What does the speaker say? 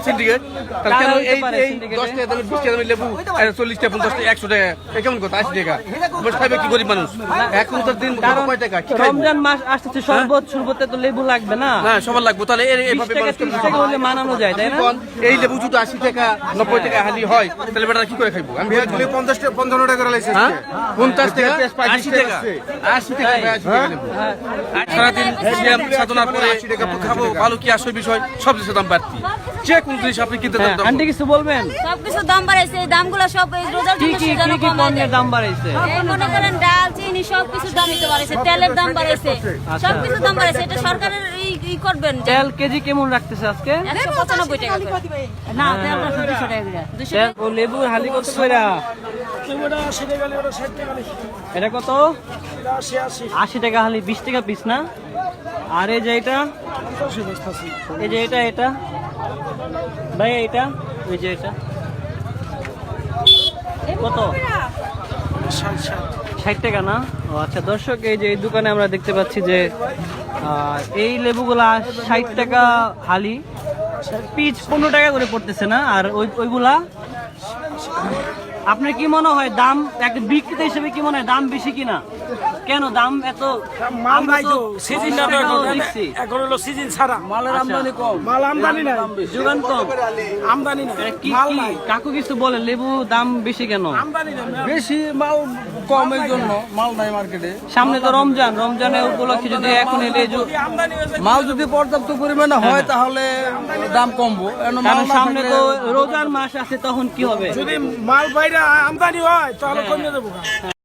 syndicate তাহলে কেন এই 10 টাকা দামের 20 টাকা দামের লেবু 40 টাকা 50 টাকা 100 টাকা কেমন কথা 80 টাকা খাবে কি গরিব মানুষ এখন তো দিন কয় টাকা রমজান মাস আসছে শরবতে তো লেবু লাগবে না সবার লাগবে তাহলে এইভাবে 30 টাকা হলে মানানো যায় তাই না এই লেবু যদি 80 টাকা 90 টাকা হালি হয় তাহলে বেটা কি করে খাইবো আমি 50 টাকা 55 টাকা লাইছে 50 টাকা 80 টাকা 80 টাকা সারাদিন সিয়াম সাধনার পরে 80 টাকা খাবো ভালো কি আসল বিষয় সব কিছু দাম বাড়তি যে কোন জিনিস আপনি কিনতে দাম আন্টি কিছু বলবেন সবকিছু দাম বাড়াইছে এই দামগুলো সব এই রোজার জন্য সেজন্য কি পণ্যের দাম বাড়াইছে এই মনে করেন ডাল চিনি সবকিছু দাম দিতে বাড়াইছে তেলের দাম বাড়াইছে সবকিছু দাম বাড়াইছে এটা সরকারের ই করবেন তেল কেজি কেমন রাখতেছে আজকে 195 টাকা না তেলটা 200 টাকা করে 200 ও লেবু হালি কত কইরা লেবুটা 80 টাকা লেবুটা 60 টাকা এটা কত এটা 80 টাকা হালি 20 টাকা পিস না আর এই যে এটা এই যে এটা ভাই এটা ওই যে এটা কত 60 টাকা না ও আচ্ছা দর্শক এই যে এই দোকানে আমরা দেখতে পাচ্ছি যে এই লেবুগুলা 60 টাকা হালি পিস 15 টাকা করে পড়তেছে না আর ওইগুলা আপনার কি মনে হয় দাম একটা বিক্রেতা হিসেবে কি মনে হয় দাম বেশি কিনা কেন দাম এত মাল নাই তো সিজন এখন হলো সিজন ছাড়া মালের আমদানি কম মাল আমদানি নাই যোগান কম আমদানি নাই মাল নাই কাকু কিছু বলে লেবু দাম বেশি কেন আমদানি নাই বেশি মাল কমের জন্য মাল নাই মার্কেটে সামনে তো রমজানের উপলক্ষে যদি এখন এলে মাল যদি পর্যাপ্ত পরিমাণে হয় তাহলে দাম কমবো কারণ সামনে তো রোজার মাস আছে তখন কি হবে যদি মাল বাইরে আমদানি হয় তাহলে কমিয়ে দেবো